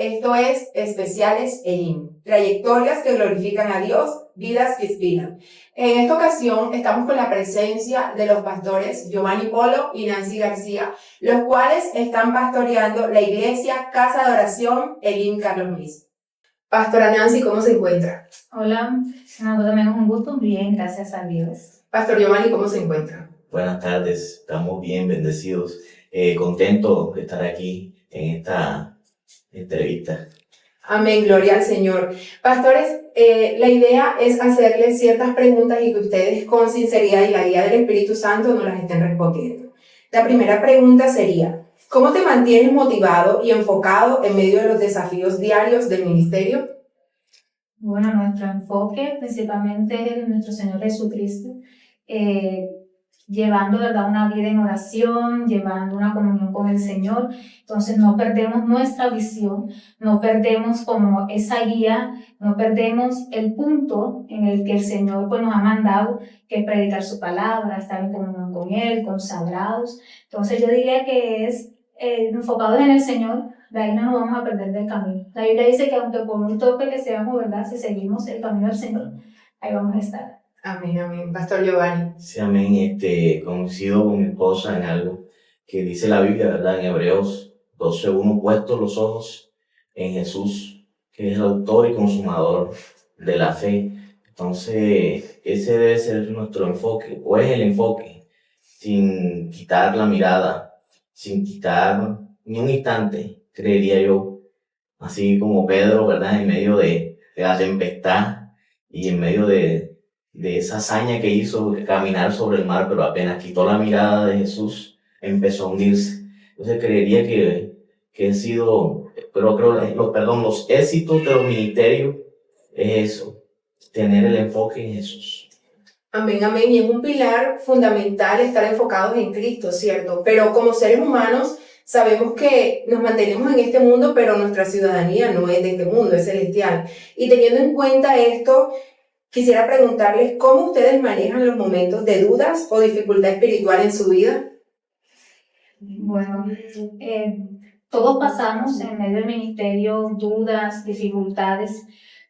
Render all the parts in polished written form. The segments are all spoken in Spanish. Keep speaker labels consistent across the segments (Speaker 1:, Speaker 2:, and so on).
Speaker 1: esto es Especiales Elim, trayectorias que glorifican a Dios, vidas que inspiran. En esta ocasión estamos con la presencia de los pastores Giovanni Polo y Nancy García, los cuales están pastoreando la iglesia Casa de Oración Elim Carlos Luis. Pastora Nancy, ¿cómo se encuentra?
Speaker 2: Hola, también es un gusto, bien, gracias a Dios.
Speaker 1: Pastor Giovanni, ¿cómo se encuentra?
Speaker 3: Buenas tardes, estamos bien, bendecidos, contentos de estar aquí en esta entrevista.
Speaker 1: Amén, gloria al Señor. Pastores, la idea es hacerles ciertas preguntas y que ustedes con sinceridad y la guía del Espíritu Santo nos las estén respondiendo. La primera pregunta sería, ¿cómo te mantienes motivado y enfocado en medio de los desafíos diarios del ministerio?
Speaker 2: Bueno, nuestro enfoque principalmente es nuestro Señor Jesucristo, llevando, ¿verdad?, una vida en oración, llevando una comunión con el Señor. Entonces no perdemos nuestra visión, no perdemos como esa guía, no perdemos el punto en el que el Señor pues, nos ha mandado, que es predicar su palabra, estar en comunión con Él, consagrados. Entonces yo diría que es enfocados en el Señor, de ahí no nos vamos a perder del camino. La Biblia dice que aunque por muy torpe que seamos, ¿verdad?, si seguimos el camino del Señor, ahí vamos a estar.
Speaker 1: Amén, amén. Pastor Giovanni.
Speaker 3: Sí, amén, coincido con mi esposa en algo que dice la Biblia, ¿verdad? En Hebreos 12:1, puestos los ojos en Jesús, que es el autor y consumador de la fe. Entonces, ese debe ser nuestro enfoque, o es el enfoque, sin quitar la mirada, sin quitar ni un instante, creería yo, así como Pedro, ¿verdad? En medio de la tempestad y en medio de esa hazaña que hizo de caminar sobre el mar, pero apenas quitó la mirada de Jesús, empezó a hundirse. Entonces creería que he sido, pero los éxitos de los ministerios es eso, tener el enfoque en Jesús.
Speaker 1: Amén, amén. Y es un pilar fundamental estar enfocados en Cristo, ¿cierto? Pero como seres humanos sabemos que nos mantenemos en este mundo, pero nuestra ciudadanía no es de este mundo, es celestial. Y teniendo en cuenta esto, quisiera preguntarles cómo ustedes manejan los momentos de dudas o dificultad espiritual en su vida.
Speaker 2: Bueno, todos pasamos en medio del ministerio dudas, dificultades,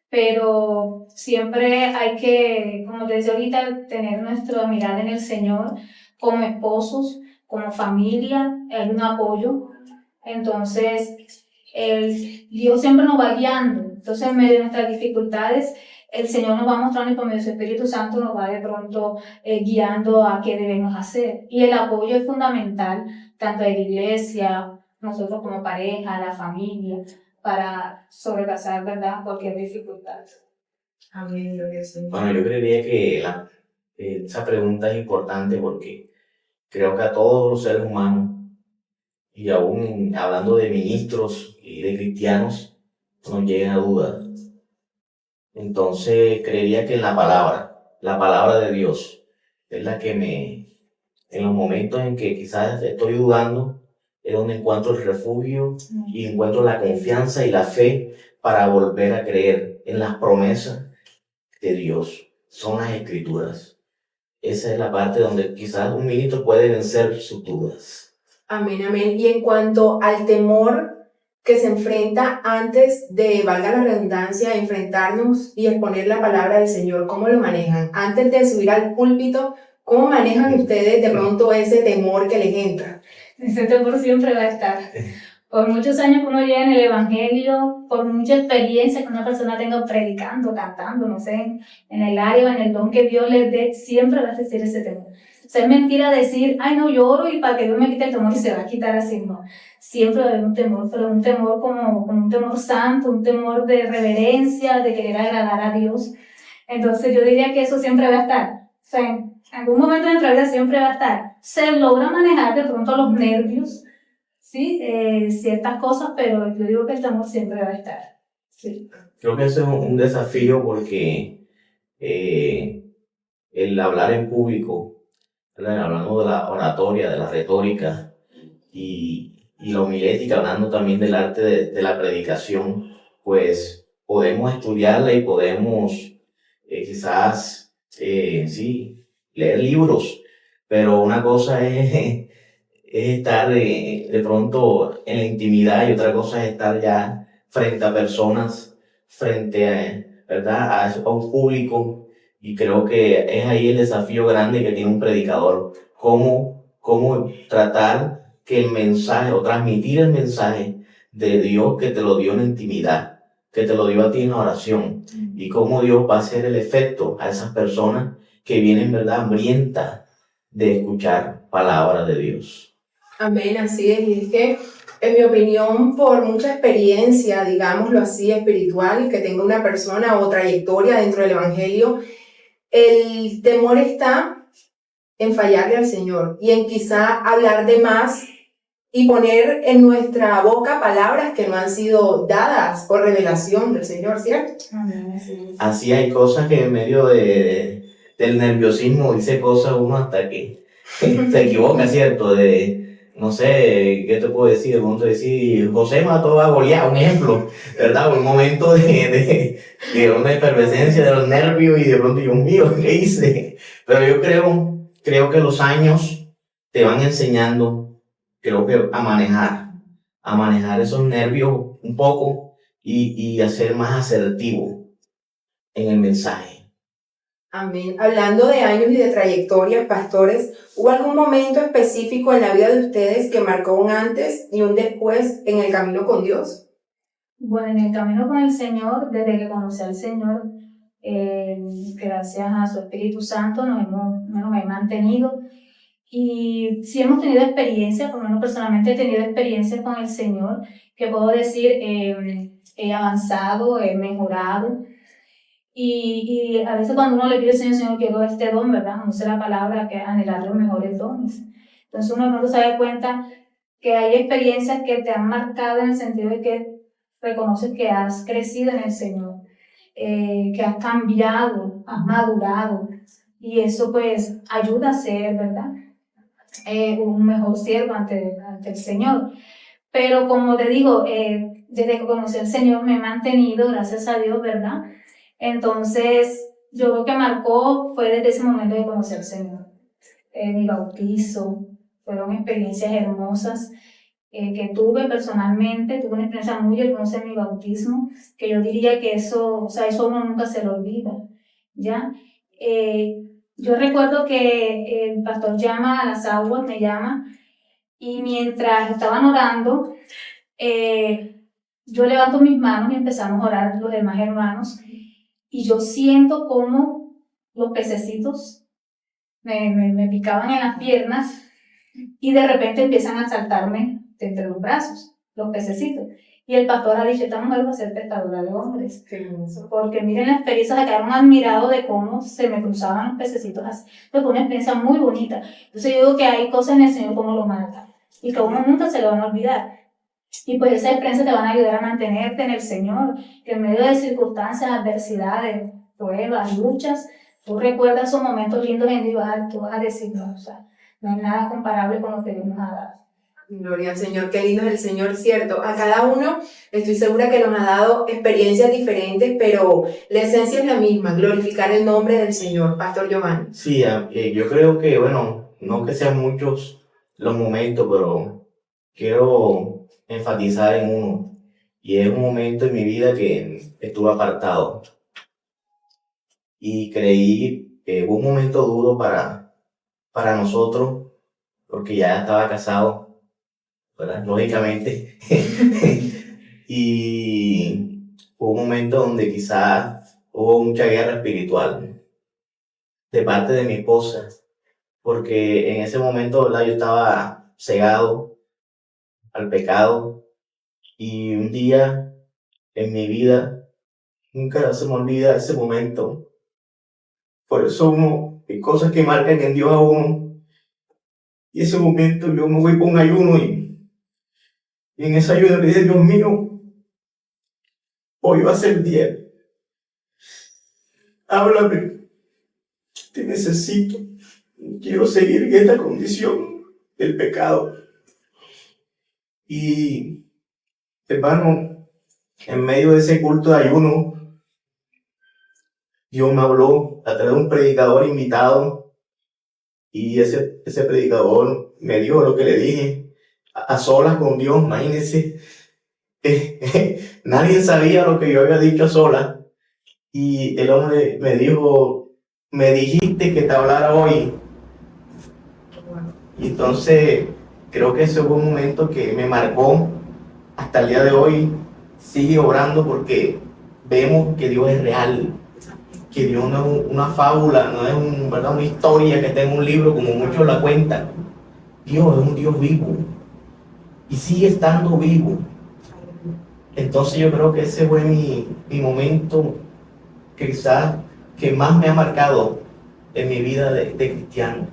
Speaker 2: pero siempre hay que, como te decía ahorita, tener nuestra mirada en el Señor, como esposos, como familia, hay un apoyo. Entonces, Dios siempre nos va guiando. Entonces, en medio de nuestras dificultades, el Señor nos va mostrando y por medio de su Espíritu Santo nos va de pronto guiando a qué debemos hacer. Y el apoyo es fundamental, tanto de la iglesia, nosotros como pareja, la familia, para sobrepasar, ¿verdad?, cualquier dificultad.
Speaker 1: Amén, gloria al Señor.
Speaker 3: Bueno, yo creería que esa pregunta es importante porque creo que a todos los seres humanos, y aún hablando de ministros y de cristianos, nos llegan a dudas. Entonces creería que la palabra de Dios, es la que en los momentos en que quizás estoy dudando, es donde encuentro el refugio y encuentro la confianza y la fe para volver a creer en las promesas de Dios. Son las Escrituras. Esa es la parte donde quizás un ministro puede vencer sus dudas.
Speaker 1: Amén, amén. Y en cuanto al temor que se enfrenta antes de, valga la redundancia, enfrentarnos y exponer la palabra del Señor, ¿cómo lo manejan? Antes de subir al púlpito, ¿cómo manejan ustedes de pronto ese temor que les entra?
Speaker 2: Ese temor siempre va a estar. Por muchos años que uno lleva en el Evangelio, por mucha experiencia que una persona tenga predicando, cantando, no sé, en el área o en el don que Dios les dé, siempre va a existir ese temor. O sea, es mentira decir, ay, no, yo oro y para que Dios me quite el temor y se va a quitar así, no. Siempre va a haber un temor, pero un temor como un temor santo, un temor de reverencia, de querer agradar a Dios. Entonces yo diría que eso siempre va a estar. O sea, en algún momento de nuestra vida siempre va a estar. Se logra manejar de pronto los nervios, ¿sí? Ciertas cosas, pero yo digo que el temor siempre va a estar. Sí.
Speaker 3: Creo que eso es un desafío porque el hablar en público, ¿verdad?, hablando de la oratoria, de la retórica y la homilética, hablando también del arte de la predicación, pues podemos estudiarla y podemos quizás, sí, leer libros, pero una cosa es estar de pronto en la intimidad y otra cosa es estar ya frente a personas, frente a, ¿verdad? A un público, y creo que es ahí el desafío grande que tiene un predicador, cómo tratar que el mensaje o transmitir el mensaje de Dios que te lo dio en la intimidad, que te lo dio a ti en la oración, y cómo Dios va a hacer el efecto a esas personas que vienen, ¿verdad?, hambrientas de escuchar palabra de Dios.
Speaker 1: Amén, así es. Y es que, en mi opinión, por mucha experiencia, digámoslo así, espiritual, que tenga una persona o trayectoria dentro del Evangelio, el temor está en fallarle al Señor y en quizá hablar de más y poner en nuestra boca palabras que no han sido dadas por revelación del Señor, ¿cierto?
Speaker 3: Así hay cosas que en medio del nerviosismo dice cosas uno hasta que se equivoca, ¿cierto? No sé, ¿qué te puedo decir? De pronto decir, José mató a Goliat, un ejemplo, ¿verdad? Un momento de una efervescencia de los nervios y de pronto, Dios mío, ¿qué hice? Pero yo creo que los años te van enseñando, creo que a manejar esos nervios un poco y a ser más asertivo en el mensaje.
Speaker 1: Amén. Hablando de años y de trayectorias, pastores, ¿hubo algún momento específico en la vida de ustedes que marcó un antes y un después en el camino con Dios?
Speaker 2: Bueno, en el camino con el Señor, desde que conocí al Señor, gracias a su Espíritu Santo nos hemos mantenido. Y sí hemos tenido experiencias, por lo menos personalmente he tenido experiencias con el Señor, que puedo decir, he avanzado, he mejorado. Y a veces cuando uno le pide al Señor, Señor, quiero este don, ¿verdad? No sé la palabra, que anhelar los mejores dones. Entonces uno de pronto se da cuenta que hay experiencias que te han marcado en el sentido de que reconoces que has crecido en el Señor, que has cambiado, has madurado. Y eso pues ayuda a ser, ¿verdad? Un mejor siervo ante el Señor. Pero como te digo, desde que conocí al Señor me he mantenido, gracias a Dios, ¿verdad? Entonces, yo creo que marcó fue desde ese momento de conocer al Señor. Mi bautizo, fueron experiencias hermosas que tuve personalmente, tuve una experiencia muy hermosa en mi bautismo, que yo diría que eso, o sea, eso uno nunca se lo olvida, ¿ya? Yo recuerdo que el pastor llama a las aguas, me llama, y mientras estaban orando, yo levanto mis manos y empezamos a orar los demás hermanos, y yo siento como los pececitos me picaban en las piernas, y de repente empiezan a saltarme de entre los brazos, los pececitos. Y el pastor ha dicho, esta mujer va a ser pescadora de hombres. Porque miren la experiencia, se quedaron admirados de cómo se me cruzaban los pececitos así. Fue una experiencia muy bonita. Entonces yo digo que hay cosas en el Señor como lo marca y que a uno nunca se lo van a olvidar. Y pues esas experiencias te van a ayudar a mantenerte en el Señor, que en medio de circunstancias, adversidades, pruebas, luchas, tú recuerdas esos momentos lindos en Dios, tú vas a decir, no, o sea, no hay nada comparable con lo que Dios nos ha dado.
Speaker 1: Gloria al Señor, qué lindo es el Señor, cierto. A cada uno estoy segura que nos ha dado experiencias diferentes, pero la esencia es la misma, glorificar el nombre del Señor. Pastor Giovanni.
Speaker 3: Sí, yo creo que, bueno, no que sean muchos los momentos, pero quiero enfatizar en uno. Y es un momento en mi vida que estuve apartado. Y creí que fue un momento duro para nosotros, porque ya estaba casado, ¿verdad? Lógicamente. Y fue un momento donde quizás hubo mucha guerra espiritual de parte de mi esposa, porque en ese momento, ¿verdad?, yo estaba cegado al pecado, y un día en mi vida, nunca se me olvida ese momento. Por eso hay cosas que marcan en Dios a uno, y ese momento yo me voy por un ayuno, y en ese ayuno le dije, Dios mío, hoy va a ser el día, háblame, te necesito, quiero seguir en esta condición del pecado. Y, hermano, en medio de ese culto de ayuno, Dios me habló a través de un predicador invitado, y ese predicador me dijo lo que le dije a solas con Dios. Imagínense, Nadie sabía lo que yo había dicho a solas. Y el hombre me dijo, me dijiste que te hablara hoy. Y entonces creo que ese fue un momento que me marcó hasta el día de hoy. Sigue obrando porque vemos que Dios es real, que Dios no es una fábula, no es ¿verdad? Una historia que está en un libro como muchos la cuentan. Dios es un Dios vivo y sigue estando vivo. Entonces yo creo que ese fue mi momento quizás que más me ha marcado en mi vida de cristiano.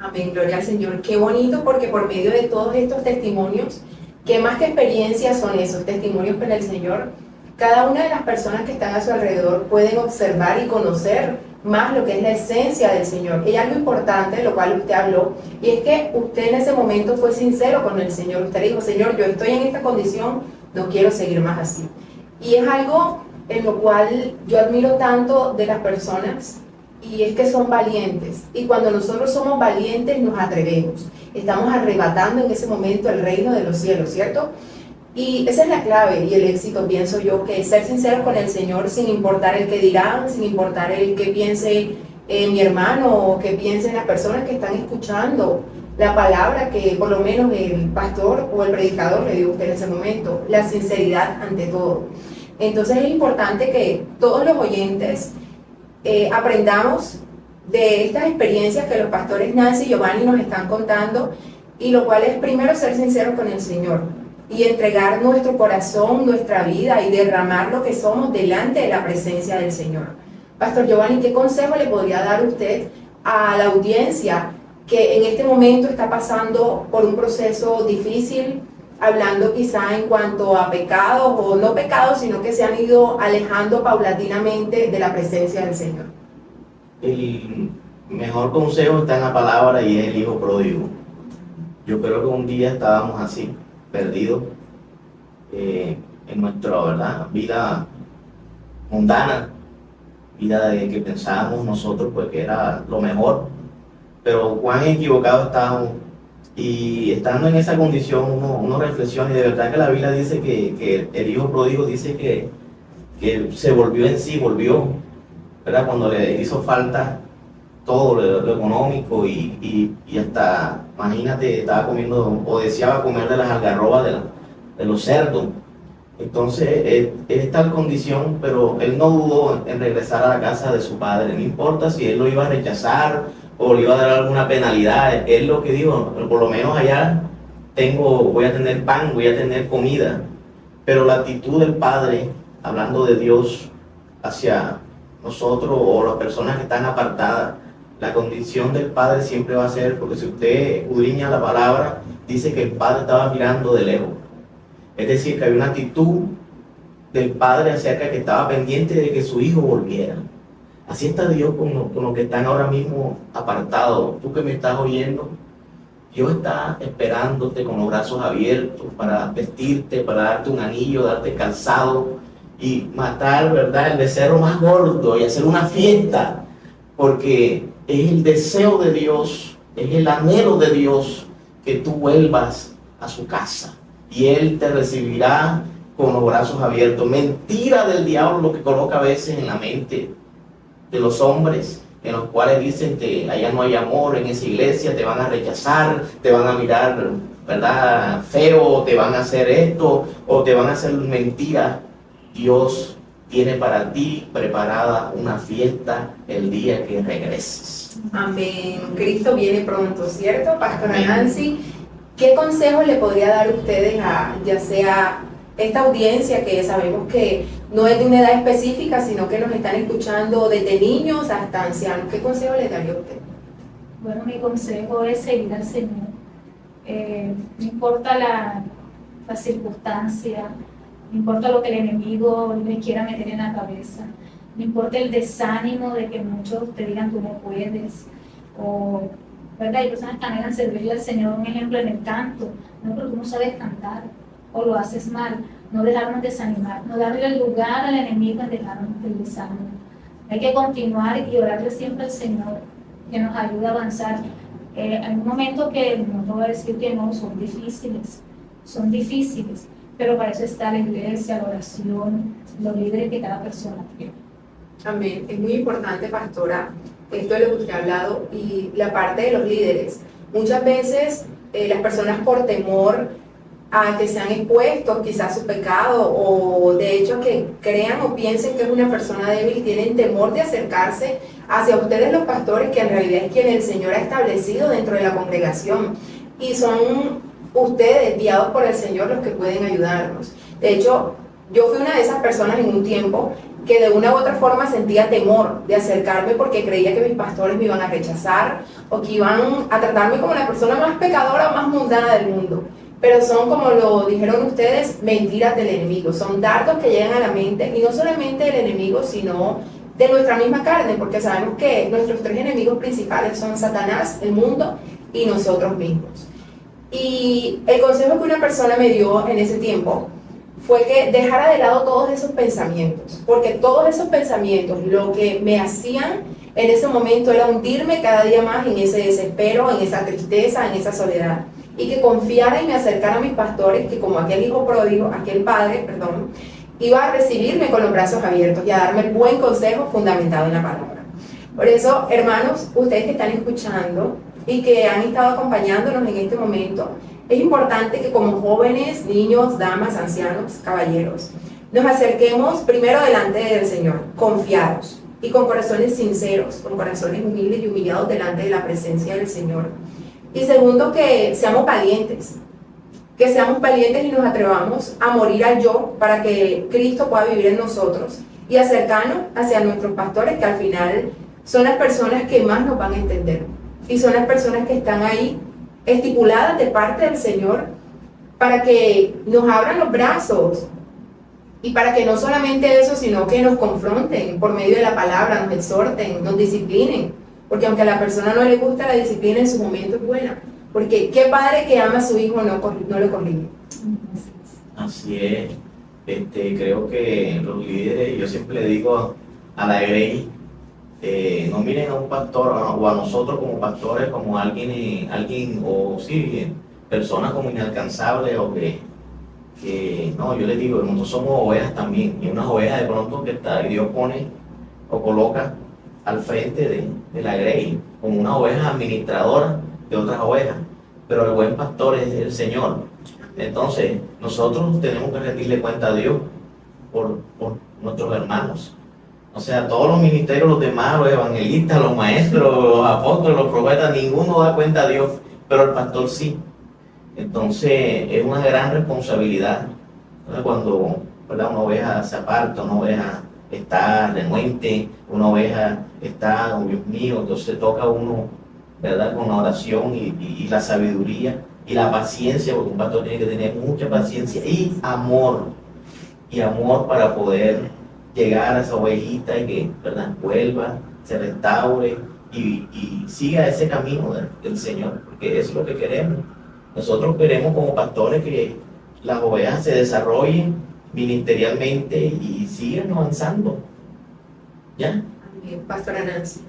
Speaker 1: Amén, gloria al Señor. Qué bonito, porque por medio de todos estos testimonios, que más que experiencias son esos testimonios con el Señor, cada una de las personas que están a su alrededor pueden observar y conocer más lo que es la esencia del Señor. Y algo importante, de lo cual usted habló, y es que usted en ese momento fue sincero con el Señor. Usted dijo, Señor, yo estoy en esta condición, no quiero seguir más así. Y es algo en lo cual yo admiro tanto de las personas, y es que son valientes. Y cuando nosotros somos valientes, nos atrevemos. Estamos arrebatando en ese momento el reino de los cielos, ¿cierto? Y esa es la clave y el éxito, pienso yo, que ser sinceros con el Señor sin importar el que dirán, sin importar el que piense mi hermano o que piensen las personas que están escuchando la palabra que por lo menos el pastor o el predicador le dio a usted en ese momento. La sinceridad ante todo. Entonces es importante que todos los oyentes aprendamos de estas experiencias que los pastores Nancy y Giovanni nos están contando, y lo cual es primero ser sinceros con el Señor y entregar nuestro corazón, nuestra vida y derramar lo que somos delante de la presencia del Señor. Pastor Giovanni, ¿qué consejo le podría dar usted a la audiencia que en este momento está pasando por un proceso difícil, hablando quizá en cuanto a pecados o no pecados, sino que se han ido alejando paulatinamente de la presencia del Señor?
Speaker 3: El mejor consejo está en la palabra y es el hijo pródigo. Yo creo que un día estábamos así, perdidos en nuestra, ¿verdad?, vida mundana, vida de que pensábamos nosotros pues que era lo mejor, pero cuán equivocados estábamos. Y estando en esa condición uno reflexiona, y de verdad que la Biblia dice que el hijo pródigo dice que se volvió en sí, volvió, ¿verdad?, cuando le hizo falta todo lo económico y hasta, imagínate, estaba comiendo o deseaba comer de las algarrobas de los cerdos. Entonces es tal condición, pero él no dudó en regresar a la casa de su padre, no importa si él lo iba a rechazar o le iba a dar alguna penalidad. Él lo que dijo, por lo menos allá voy a tener pan, voy a tener comida. Pero la actitud del padre, hablando de Dios hacia nosotros o las personas que están apartadas, la condición del padre siempre va a ser, porque si usted escudriña la palabra, dice que el padre estaba mirando de lejos. Es decir, que había una actitud del padre acerca de que estaba pendiente de que su hijo volviera. Así está Dios con los que están ahora mismo apartados. Tú que me estás oyendo, Dios está esperándote con los brazos abiertos para vestirte, para darte un anillo, darte calzado y matar, ¿verdad?, el becerro más gordo y hacer una fiesta, porque es el deseo de Dios, es el anhelo de Dios que tú vuelvas a su casa y Él te recibirá con los brazos abiertos. Mentira del diablo lo que coloca a veces en la mente de los hombres, en los cuales dicen que allá no hay amor en esa iglesia, te van a rechazar, te van a mirar, ¿verdad?, feo, te van a hacer esto o te van a hacer mentira. Dios tiene para ti preparada una fiesta el día que regreses.
Speaker 1: Amén. Cristo viene pronto, ¿cierto, Pastora
Speaker 3: Amén.
Speaker 1: Nancy? ¿Qué consejos le podría dar ustedes a, ya sea esta audiencia que sabemos que no es de una edad específica, sino que nos están escuchando desde niños hasta ancianos? ¿Qué consejo le daría a usted?
Speaker 2: Bueno, mi consejo es seguir al Señor. No importa la circunstancia, no importa lo que el enemigo le quiera meter en la cabeza, no importa el desánimo de que muchos te digan tú no puedes, o, ¿verdad? Hay personas que anhelan servirle al Señor, un ejemplo en el canto, no, pero tú no sabes cantar, o lo haces mal, no dejarnos desanimar, no darle el lugar al enemigo en dejarnos el desánimo. Hay que continuar y orarle siempre al Señor, que nos ayude a avanzar. Hay un momento que no te voy a decir que no, son difíciles, pero para eso está la iglesia, la oración, los líderes que cada persona tiene.
Speaker 1: Amén. Es muy importante, pastora, esto de lo que usted ha hablado y la parte de los líderes. Muchas veces las personas por temor a que sean expuestos quizás a su pecado o de hecho que crean o piensen que es una persona débil, tienen temor de acercarse hacia ustedes los pastores, que en realidad es quien el Señor ha establecido dentro de la congregación y son ustedes guiados por el Señor los que pueden ayudarnos. De hecho, yo fui una de esas personas en un tiempo que de una u otra forma sentía temor de acercarme porque creía que mis pastores me iban a rechazar o que iban a tratarme como la persona más pecadora o más mundana del mundo. Pero son, como lo dijeron ustedes, mentiras del enemigo. Son dardos que llegan a la mente, y no solamente del enemigo, sino de nuestra misma carne, porque sabemos que nuestros tres enemigos principales son Satanás, el mundo y nosotros mismos. Y el consejo que una persona me dio en ese tiempo fue que dejara de lado todos esos pensamientos, porque todos esos pensamientos lo que me hacían en ese momento era hundirme cada día más en ese desespero, en esa tristeza, en esa soledad. Y que confiara y me acercara a mis pastores, que como aquel hijo pródigo, aquel padre, perdón, iba a recibirme con los brazos abiertos y a darme el buen consejo fundamentado en la palabra. Por eso, hermanos, ustedes que están escuchando y que han estado acompañándonos en este momento, es importante que como jóvenes, niños, damas, ancianos, caballeros, nos acerquemos primero delante del Señor, confiados y con corazones sinceros, con corazones humildes y humillados delante de la presencia del Señor. Y segundo, que seamos valientes y nos atrevamos a morir al yo para que Cristo pueda vivir en nosotros y acercarnos hacia nuestros pastores, que al final son las personas que más nos van a entender y son las personas que están ahí estipuladas de parte del Señor para que nos abran los brazos y para que no solamente eso, sino que nos confronten por medio de la palabra, nos exhorten, nos disciplinen. Porque aunque a la persona no le gusta la disciplina, en su momento es buena. Porque qué padre que ama a su hijo no lo corrige.
Speaker 3: Así es. Creo que los líderes, yo siempre le digo a la Grey, no miren a un pastor o a nosotros como pastores como alguien o sí, personas como inalcanzables o que no, yo les digo, nosotros somos ovejas también, y unas ovejas de pronto que Dios pone o coloca al frente de la grey, como una oveja administradora de otras ovejas, pero el buen pastor es el Señor. Entonces, nosotros tenemos que rendirle cuenta a Dios por nuestros hermanos. O sea, todos los ministerios, los demás, los evangelistas, los maestros, los apóstoles, los profetas, ninguno da cuenta a Dios, pero el pastor sí. Entonces, es una gran responsabilidad. Entonces, cuando, ¿verdad?, una oveja se aparta, una oveja está renuente, una oveja está, oh Dios mío, entonces toca uno, ¿verdad?, con la oración y la sabiduría y la paciencia, porque un pastor tiene que tener mucha paciencia y amor para poder llegar a esa ovejita y que, ¿verdad?, vuelva, se restaure y siga ese camino del Señor, porque eso es lo que queremos. Nosotros queremos como pastores que las ovejas se desarrollen ministerialmente y sigan avanzando. ¿Ya?
Speaker 1: Pastora Nancy.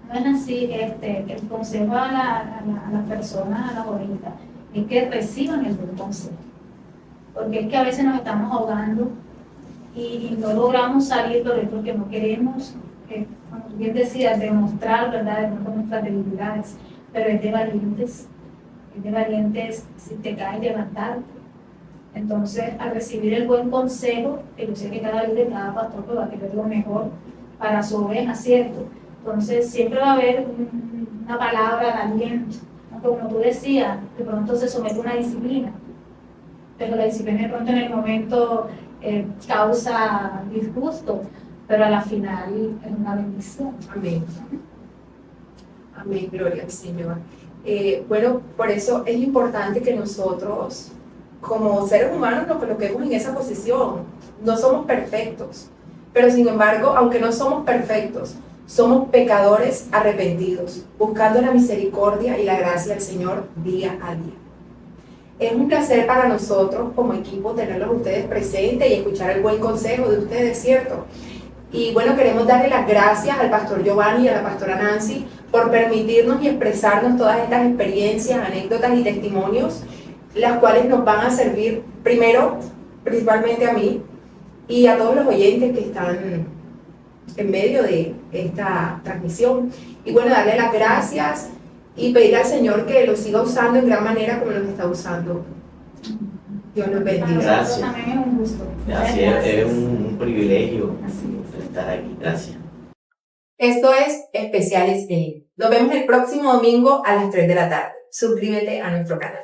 Speaker 2: Bueno, sí, el consejo a las personas, a las ovejitas, es que reciban el buen consejo. Porque es que a veces nos estamos ahogando y no logramos salir por esto que no queremos, como tú bien decías, demostrar, ¿verdad?, nuestras debilidades, pero es de valientes, si te caes, levantarte. Entonces, al recibir el buen consejo, que yo sé que cada líder, cada pastor va a querer lo mejor para su oveja, ¿cierto? Entonces, siempre va a haber una palabra de aliento, aunque como tú decías, de pronto se somete a una disciplina, pero la disciplina de pronto en el momento causa disgusto, pero a la final es una bendición.
Speaker 1: Amén. Amén, gloria al Señor. Bueno, por eso es importante que nosotros, como seres humanos, nos coloquemos en esa posición. No somos perfectos, pero sin embargo, aunque no somos perfectos, somos pecadores arrepentidos, buscando la misericordia y la gracia del Señor día a día. Es un placer para nosotros como equipo tenerlos ustedes presentes y escuchar el buen consejo de ustedes, ¿cierto? Y bueno, queremos darle las gracias al pastor Giovanni y a la pastora Nancy por permitirnos y expresarnos todas estas experiencias, anécdotas y testimonios, las cuales nos van a servir primero principalmente a mí y a todos los oyentes que están en medio de esta transmisión. Y bueno, darle las gracias y pedir al Señor que lo siga usando en gran manera como los está usando. Dios los
Speaker 2: Para
Speaker 1: bendiga.
Speaker 2: nosotros
Speaker 3: Gracias.
Speaker 2: también es un gusto.
Speaker 3: Así es un privilegio estar aquí. Gracias.
Speaker 1: Esto es Especiales en. Nos vemos el próximo domingo a las 3 de la tarde. Suscríbete a nuestro canal.